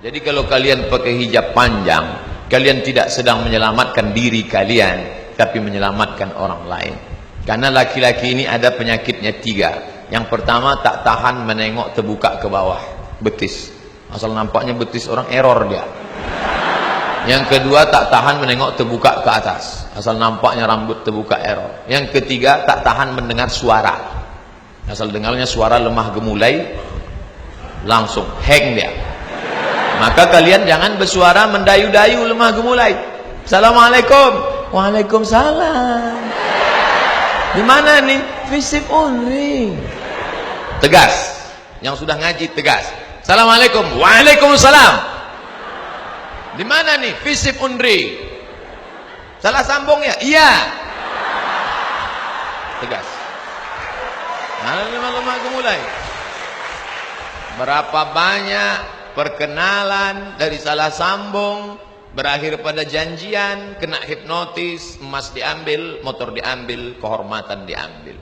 Jadi kalau kalian pakai hijab panjang, kalian tidak sedang menyelamatkan diri kalian, tapi menyelamatkan orang lain. Karena laki-laki ini ada penyakitnya 3. Yang pertama, tak tahan menengok terbuka ke bawah, betis. Asal nampaknya betis orang, error dia. Yang kedua, tak tahan menengok terbuka ke atas, asal nampaknya rambut terbuka, error. Yang ketiga, tak tahan mendengar suara, asal dengarnya suara lemah gemulai, langsung hang dia. Maka kalian jangan bersuara mendayu-dayu lemah gemulai. Assalamualaikum. Waalaikumsalam. Di mana nih? Visip only. Tegas. Yang sudah ngaji tegas. Assalamualaikum. Waalaikumsalam. Di mana nih? Visip unri. Salah sambung ya? Iya. Tegas. Nah, lemah gemulai. Berapa banyak perkenalan dari salah sambung berakhir pada janjian, kena hipnotis, emas diambil, motor diambil, kehormatan diambil,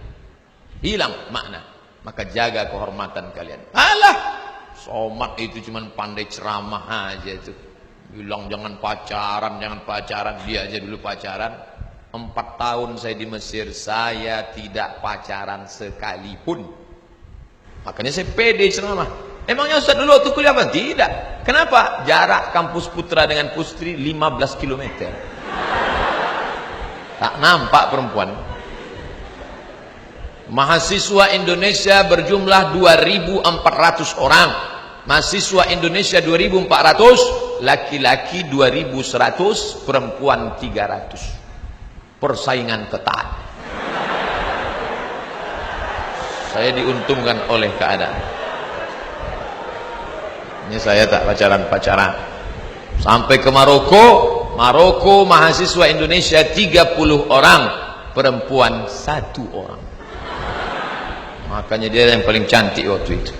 hilang makna. Maka jaga kehormatan kalian. Alah, Somad itu cuma pandai ceramah aja tuh, bilang jangan pacaran, jangan pacaran. Dia aja dulu pacaran. 4 tahun saya di Mesir, saya tidak pacaran sekalipun. Makanya saya pede ceramah. Emangnya Ustaz dulu waktu kuliah apa? Tidak. Kenapa? Jarak kampus putra dengan putri 15 km. Tak nampak perempuan. Mahasiswa Indonesia berjumlah 2.400 orang. Mahasiswa Indonesia 2.400, laki-laki 2.100, perempuan 300. Persaingan ketat. Saya diuntungkan oleh keadaan. Ini saya tak pacaran-pacaran. Sampai ke Maroko mahasiswa Indonesia 30 orang, perempuan 1 orang. Makanya dia yang paling cantik waktu itu.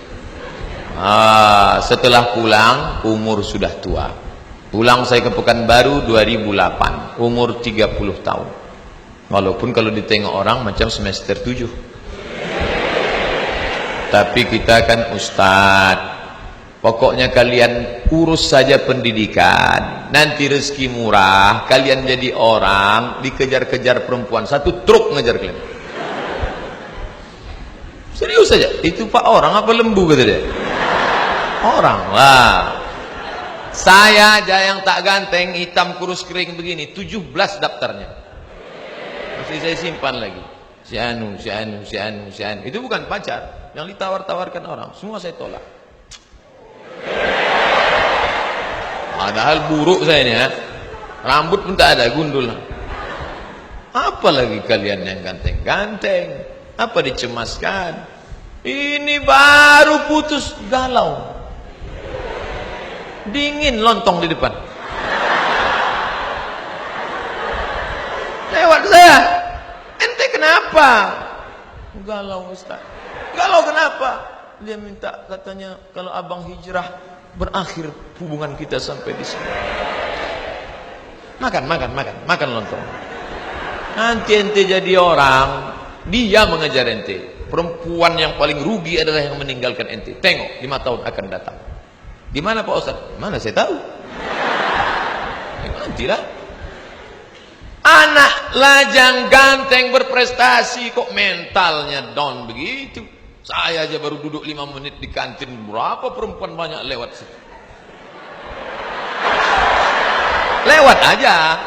Setelah pulang, umur sudah tua. Pulang saya ke Pekanbaru 2008, umur 30 tahun. Walaupun kalau ditengok orang macam semester 7. Tapi kita kan ustadz. Pokoknya kalian urus saja pendidikan, nanti rezeki murah, kalian jadi orang, dikejar-kejar perempuan, 1 truk ngejar kalian. Serius saja, itu Pak orang apa lembu kata dia? Orang lah. Saya aja yang tak ganteng, hitam kurus kering begini, 17 daftarnya. Masih saya simpan lagi. Si anu. Itu bukan pacar, yang ditawar-tawarkan orang, semua saya tolak. Padahal buruk saya ini ya. Rambut pun tak ada, gundul. Apalagi kalian yang ganteng-ganteng, apa dicemaskan? Ini baru putus, galau, dingin lontong di depan. Lewat saya, ente kenapa? Galau Ustaz. Galau kenapa? Dia minta, katanya kalau abang hijrah berakhir hubungan kita sampai di sini. Makan lontong. Nanti ente jadi orang, dia mengejar ente. Perempuan yang paling rugi adalah yang meninggalkan ente. Tengok 5 tahun akan datang. Di mana Pak Ustaz? Mana saya tahu. Nantilah. Anak lajang ganteng berprestasi kok mentalnya down begitu. Saya aja baru duduk 5 menit di kantin, berapa perempuan banyak lewat situ. Lewat aja.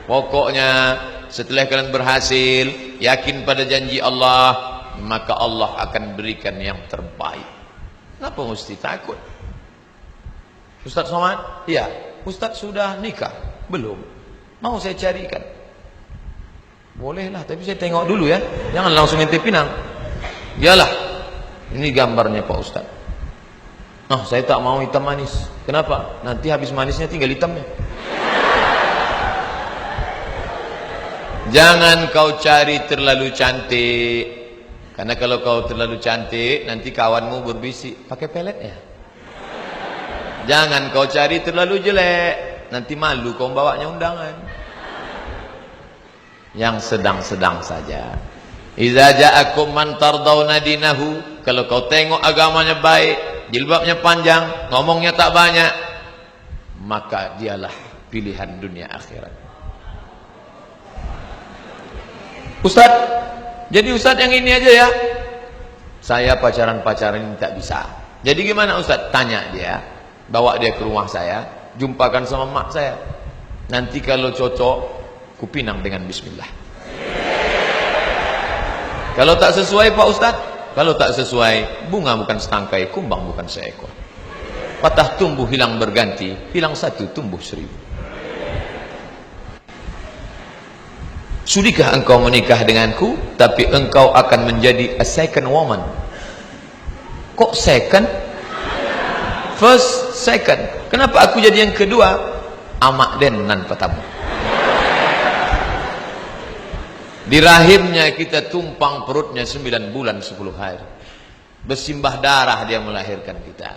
Pokoknya setelah kalian berhasil, yakin pada janji Allah, maka Allah akan berikan yang terbaik. Kenapa mesti takut? Ustaz Somad? Iya. Ustaz sudah nikah? Belum. Mau saya carikan? Bolehlah, tapi saya tengok dulu ya. Jangan langsung ente pinang. Iyalah, ini gambarnya Pak Ustaz. Saya tak mau hitam manis. Kenapa? Nanti habis manisnya tinggal hitamnya. Jangan kau cari terlalu cantik. Karena kalau kau terlalu cantik, nanti kawanmu berbisik, pakai pelet ya. Jangan kau cari terlalu jelek, nanti malu kau bawanya undangan. Yang sedang-sedang saja. Idza ja'akum man tardawna dinahu, kalau kau tengok agamanya baik, jilbabnya panjang, ngomongnya tak banyak, maka dialah pilihan dunia akhirat. Ustaz, jadi Ustaz yang ini aja ya. Saya pacaran-pacaran ini tak bisa. Jadi gimana Ustaz? Tanya dia, bawa dia ke rumah saya, jumpakan sama mak saya. Nanti kalau cocok, kupinang dengan bismillah. Kalau tak sesuai Pak Ustaz, kalau tak sesuai, bunga bukan setangkai, kumbang bukan seekor. Patah tumbuh hilang berganti, hilang satu tumbuh 1000. Sudikah engkau menikah denganku, tapi engkau akan menjadi a second woman? Kok second? First, second. Kenapa aku jadi yang kedua? Amak den nan petamu. Di rahimnya kita tumpang perutnya 9 bulan 10 hari. Bersimbah darah dia melahirkan kita.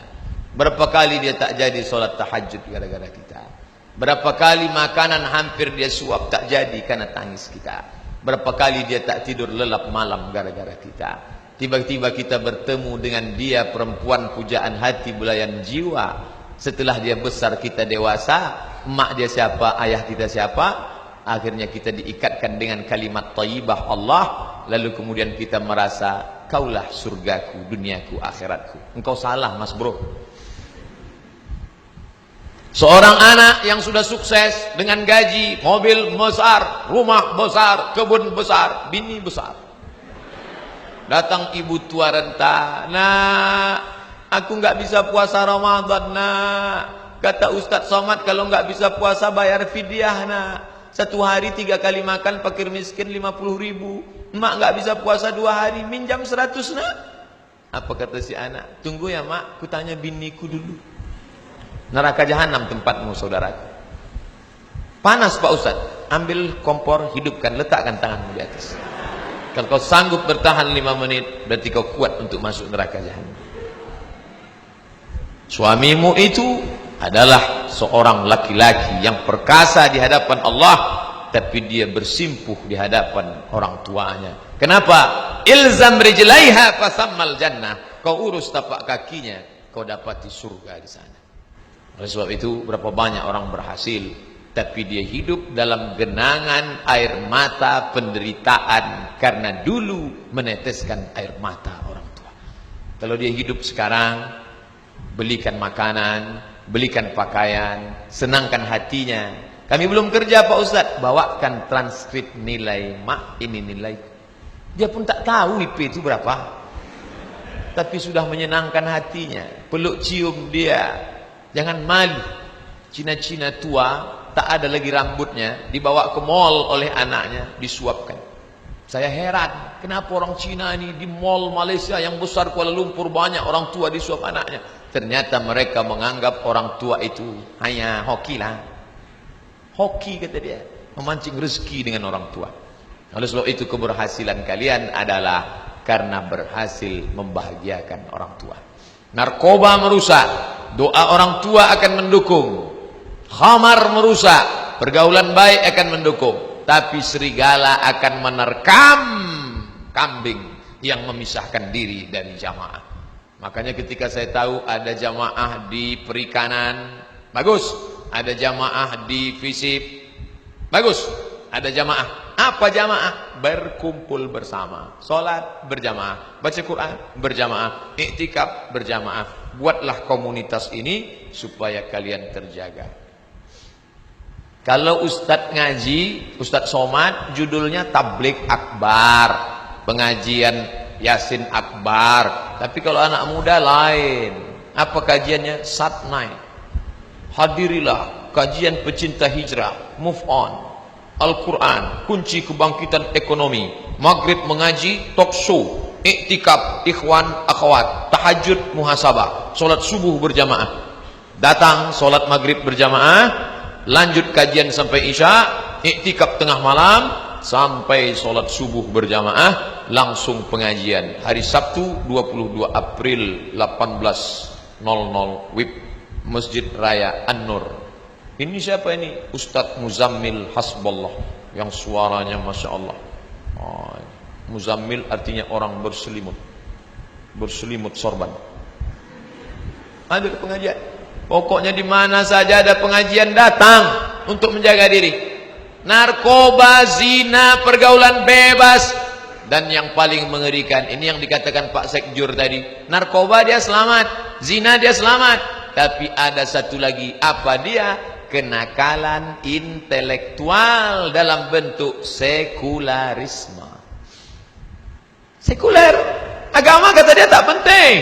Berapa kali dia tak jadi solat tahajud gara-gara kita. Berapa kali makanan hampir dia suap tak jadi karena tangis kita. Berapa kali dia tak tidur lelap malam gara-gara kita. Tiba-tiba kita bertemu dengan dia, perempuan pujaan hati, belayan jiwa. Setelah dia besar kita dewasa, emak dia siapa, ayah kita siapa, akhirnya kita diikatkan dengan kalimat thayyibah Allah, lalu kemudian kita merasa kaulah surgaku, duniaku, akhiratku. Engkau salah mas bro. Seorang anak yang sudah sukses dengan gaji, mobil besar, rumah besar, kebun besar, bini besar. Datang ibu tua renta, nak, aku nggak bisa puasa Ramadan, nak. Kata Ustadz Somad, kalau nggak bisa puasa bayar fidyah, nak. 1 hari 3 kali makan, fakir miskin 50.000. Emak nggak bisa puasa 2 hari, minjam 100, nak. Apa kata si anak? Tunggu ya mak, ku tanya biniku dulu. Neraka jahanam tempatmu saudaraku. Panas Pak Ustaz. Ambil kompor, hidupkan, letakkan tanganmu di atas. Kalau kau sanggup bertahan 5 menit, berarti kau kuat untuk masuk neraka jahanam. Suamimu itu adalah seorang laki-laki yang perkasa di hadapan Allah, tapi dia bersimpuh di hadapan orang tuanya. Kenapa? Ilzam rijlaiha fasammal jannah. Kau urus tapak kakinya, kau dapati surga di sana. Oleh sebab itu berapa banyak orang berhasil, tapi dia hidup dalam genangan air mata penderitaan karena dulu meneteskan air mata orang tua. Kalau dia hidup sekarang, belikan makanan, belikan pakaian, senangkan hatinya. Kami belum kerja Pak Ustaz, bawakan transkrip nilai mak, ini nilai. Dia pun tak tahu IP itu berapa, tapi sudah menyenangkan hatinya. Peluk cium dia. Jangan malu. Cina-cina tua, tak ada lagi rambutnya, dibawa ke mall oleh anaknya, disuapkan. Saya heran, kenapa orang Cina ini di mall Malaysia yang besar Kuala Lumpur banyak orang tua disuap anaknya. Ternyata mereka menganggap orang tua itu hanya hoki lah. Hoki kata dia, memancing rezeki dengan orang tua. Oleh sebab itu keberhasilan kalian adalah karena berhasil membahagiakan orang tua. Narkoba merusak, doa orang tua akan mendukung. Khamar merusak, pergaulan baik akan mendukung. Tapi serigala akan menerkam kambing yang memisahkan diri dari jamaah. Makanya ketika saya tahu ada jamaah di perikanan, bagus. Ada jamaah di fisip, bagus. Ada jamaah. Apa jamaah? Berkumpul bersama, sholat berjamaah, baca Quran berjamaah, iktikaf berjamaah. Buatlah komunitas ini supaya kalian terjaga. Kalau Ustadz ngaji, Ustadz Somad, judulnya tablik akbar, pengajian Yasin akbar. Tapi kalau anak muda lain. Apa kajiannya? Satnai. Hadirilah kajian pecinta hijrah, move on. Al-Quran, kunci kebangkitan ekonomi. Maghrib mengaji, talk show, iktikaf, ikhwan, akhwat, tahajud, muhasabah, solat subuh berjamaah. Datang solat maghrib berjamaah, lanjut kajian sampai isya, iktikaf tengah malam, sampai solat subuh berjamaah, langsung pengajian. Hari Sabtu 22 April 18.00 WIB Masjid Raya An-Nur. Ini siapa ini? Ustadz Muzammil Hasballah, yang suaranya Masya Allah. Muzammil artinya orang berselimut, berselimut sorban. hadir pengajian. Pokoknya di mana saja ada pengajian datang untuk menjaga diri. Narkoba, zina, pergaulan bebas. Dan yang paling mengerikan, ini yang dikatakan Pak Sekjur tadi, narkoba dia selamat, zina dia selamat. Tapi ada satu lagi, apa dia? Kenakalan intelektual dalam bentuk sekularisme. Sekuler, agama kata dia tak penting.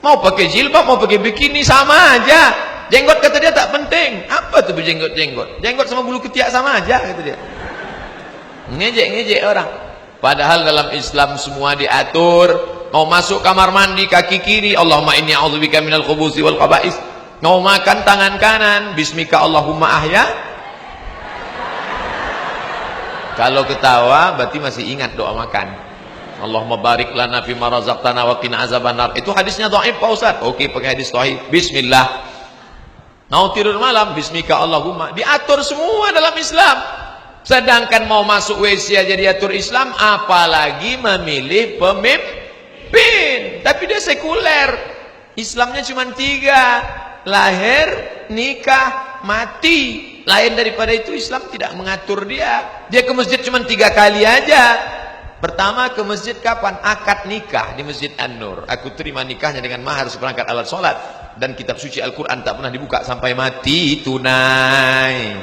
Mau pakai jilbab, mau pakai bikini sama aja. Jenggot kata dia tak penting. Apa tuh berjenggot-jenggot? Jenggot sama bulu ketiak sama aja kata dia. Ngejek-ngejek orang. Padahal dalam Islam semua diatur. Mau masuk kamar mandi kaki kiri, Allahumma inni a'udzubika minal khubuthi wal khaba'is. Mau makan tangan kanan, bismika Allahumma ahya. Kalau ketawa berarti masih ingat doa makan. Allahumma barik lana fima razaqtana wa qina azabannar. Itu hadisnya dhaif Pak Ustaz. Oke, pakai hadis sahih. Bismillah. Mau tidur malam, bismika Allahumma. Diatur semua dalam Islam. Sedangkan mau masuk WC aja diatur Islam, apalagi memilih pemimpin. Tapi dia sekuler. Islamnya cuma 3. Lahir, nikah, mati. Lain daripada itu Islam tidak mengatur dia. Dia ke masjid cuma 3 kali aja. Pertama ke masjid kapan? Akad nikah di Masjid An-Nur. Aku terima nikahnya dengan mahar seperangkat alat sholat. Dan kitab suci Al-Quran tak pernah dibuka sampai mati, tunai.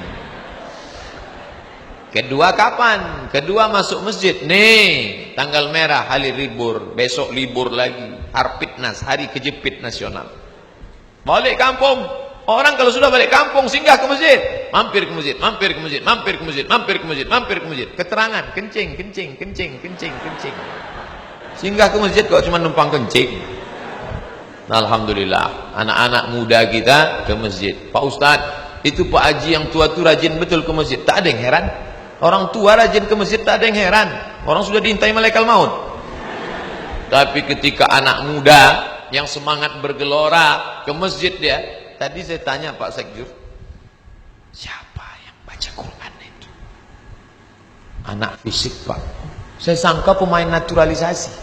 Kedua kapan? Kedua masuk masjid. Nih, tanggal merah, hari libur. Besok libur lagi. Harpitnas, hari kejepit nasional. Balik kampung. Orang kalau sudah balik kampung singgah ke masjid, mampir ke masjid, mampir ke masjid, mampir ke masjid, mampir ke masjid, mampir ke masjid. Keterangan, kencing, kencing, kencing, kencing, kencing. Singgah ke masjid kok cuma numpang kencing. Alhamdulillah, anak-anak muda kita ke masjid. Pak Ustadz, itu Pak Haji yang tua tu rajin betul ke masjid. Tak ada yang heran. Orang tua rajin ke masjid tak ada yang heran. Orang sudah diintai malaikat maut. Tapi ketika anak muda yang semangat bergelora ke masjid dia. Tadi saya tanya Pak Sekjur, siapa yang baca Quran itu? Anak fisik Pak. Saya sangka pemain naturalisasi.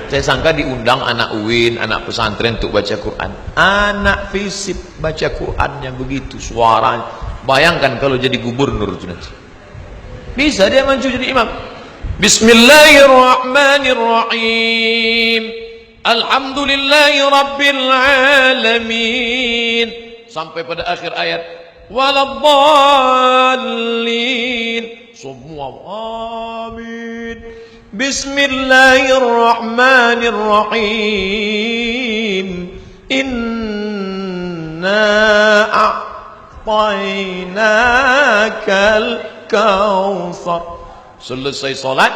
Saya sangka diundang anak UIN, anak pesantren untuk baca Quran. Anak fisik baca Quran yang begitu suaranya. Bayangkan kalau jadi gubernur itu nanti. Bisa dia maju jadi imam. Bismillahirrahmanirrahim. Alhamdulillahi Rabbil Alamin. Sampai pada akhir ayat waladdallin. Semua amin. Bismillahirrahmanirrahim. Inna a'tainakal kautsar. Selesai salat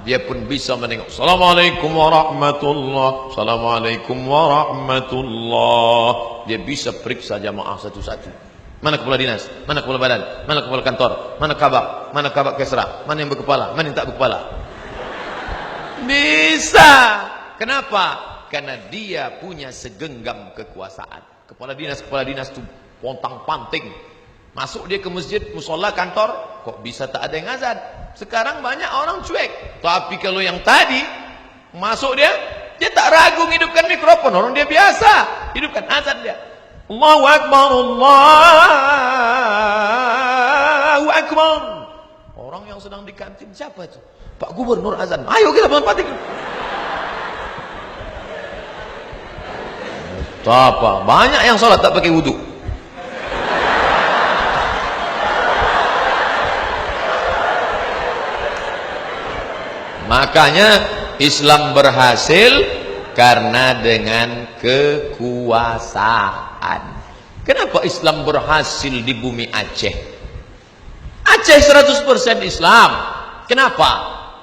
dia pun bisa menengok. Assalamualaikum warahmatullahi. Assalamualaikum warahmatullahi. Dia bisa periksa jamaah satu-satu. Mana kepala dinas? Mana kepala badan? Mana kepala kantor? Mana kabak? Mana kabak kesra? Mana yang berkepala? Mana yang tak berkepala? Bisa. Kenapa? Karena dia punya segenggam kekuasaan. Kepala dinas itu pontang-panting. Masuk dia ke masjid, musola, kantor, kok bisa tak ada yang azan? Sekarang banyak orang cuek. Tapi kalau yang tadi masuk dia tak ragu hidupkan mikrofon. Orang dia biasa hidupkan azan dia. Allahu Akbar, Allahu Akbar. Orang yang sedang di kantin siapa itu? Pak Gubernur azan. Ayo kita mempatik. Apa? Banyak yang sholat tak pakai wudu. Makanya Islam berhasil karena dengan kekuasaan. Kenapa Islam berhasil di bumi Aceh? Aceh 100% Islam. Kenapa?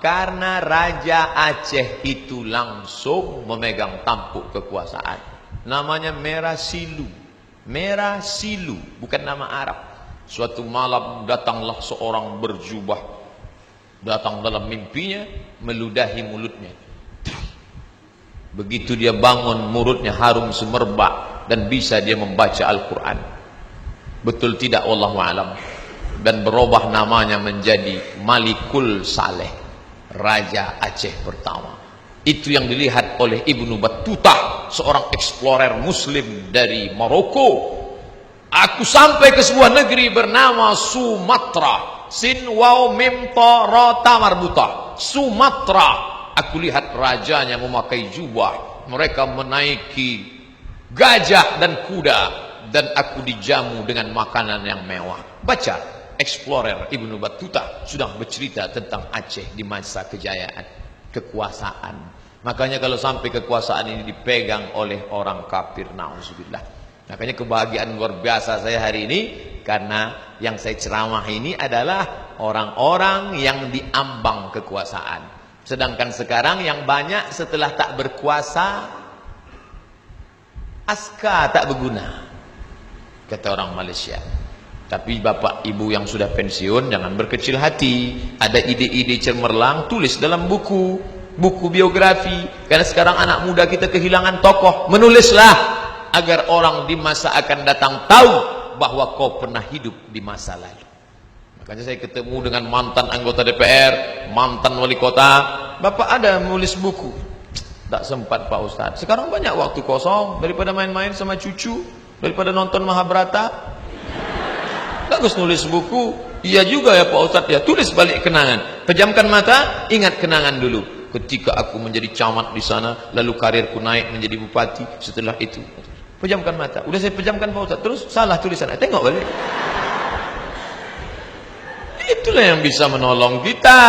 Karena Raja Aceh itu langsung memegang tampuk kekuasaan. Namanya Merah Silu. Merah Silu, bukan nama Arab. Suatu malam datanglah seorang berjubah. Datang dalam mimpinya, meludahi mulutnya. Begitu dia bangun, mulutnya harum semerbak dan bisa dia membaca Al-Quran. Betul tidak? Wallahu a'lam. Dan berubah namanya menjadi Malikul Saleh, Raja Aceh pertama. Itu yang dilihat dilihat oleh Ibnu Battuta, seorang explorer muslim dari Maroko. Aku sampai ke sebuah negeri bernama Sumatra. Sin waw mim ta ra ta marbuta. Sumatra. Aku lihat rajanya memakai jubah, mereka menaiki gajah dan kuda, dan aku dijamu dengan makanan yang mewah. Baca, explorer Ibnu Battuta sudah bercerita tentang Aceh di masa kejayaan, kekuasaan. Makanya kalau sampai kekuasaan ini dipegang oleh orang kafir, na'udzubillah. Makanya kebahagiaan luar biasa saya hari ini, karena yang saya ceramah ini adalah orang-orang yang diambang kekuasaan. Sedangkan sekarang yang banyak setelah tak berkuasa, aska tak berguna, kata orang Malaysia. Tapi bapak ibu yang sudah pensiun jangan berkecil hati. Ada ide-ide cemerlang, tulis dalam buku biografi. Karena sekarang anak muda kita kehilangan tokoh, menulislah agar orang di masa akan datang tahu bahwa kau pernah hidup di masa lalu. Makanya saya ketemu dengan mantan anggota DPR, mantan wali kota. Bapak ada menulis buku? Tak sempat Pak Ustadz. Sekarang banyak waktu kosong, daripada main-main sama cucu, daripada nonton Mahabharata. Bagus nulis buku. Iya juga ya Pak Ustadz ya, tulis balik kenangan. Pejamkan mata, ingat kenangan dulu. Ketika aku menjadi camat di sana, lalu karirku naik menjadi bupati. Setelah itu, pejamkan mata. Udah saya pejamkan Pak Ustadz, terus salah tulisan. Tengok balik. Itulah yang bisa menolong kita.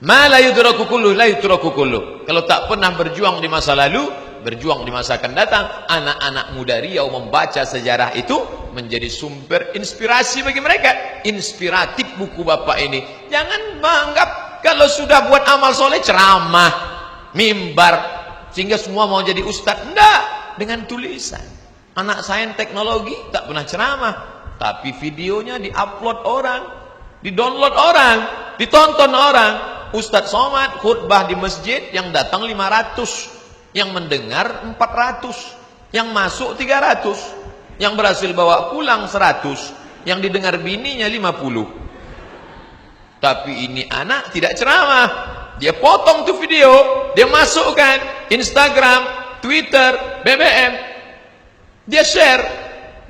Ma la yudraku kulluh, la yudraku kulluh. Kalau tak pernah berjuang di masa lalu, berjuang di masa akan datang. Anak-anak muda Riau membaca sejarah itu menjadi sumber inspirasi bagi mereka. Inspiratif buku bapak ini. Jangan menganggap kalau sudah buat amal soleh ceramah, mimbar, sehingga semua mau jadi ustadz. Enggak, dengan tulisan. Anak sains teknologi tak pernah ceramah, tapi videonya diupload orang, didownload orang, ditonton orang. Ustadz Somad khutbah di masjid, yang datang 500, yang mendengar 400, yang masuk 300, yang berhasil bawa pulang 100, yang didengar bininya 50. Tapi ini anak tidak ceramah, dia potong tuh video, dia masukkan Instagram, Twitter, BBM, dia share,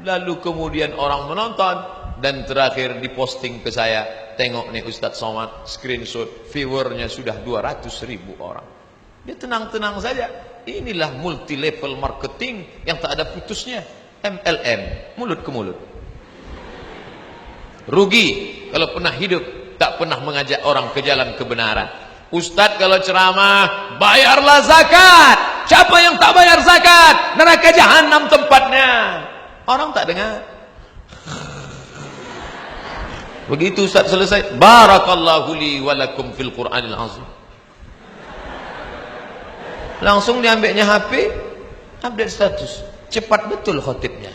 lalu kemudian orang menonton, dan terakhir diposting ke saya. Tengok nih Ustadz Somad, screenshot, viewernya sudah 200.000 orang. Dia tenang-tenang saja. Inilah multi level marketing yang tak ada putusnya. MLM, mulut ke mulut. Rugi kalau pernah hidup tak pernah mengajak orang ke jalan kebenaran. Ustadz kalau ceramah, bayarlah zakat. Siapa yang tak bayar zakat, neraka jahanam tempatnya. Orang tak dengar. Begitu Ustaz selesai, barakallahu li walakum fil Qur'anil azim. Langsung diambilnya HP, update status. Cepat betul khotibnya.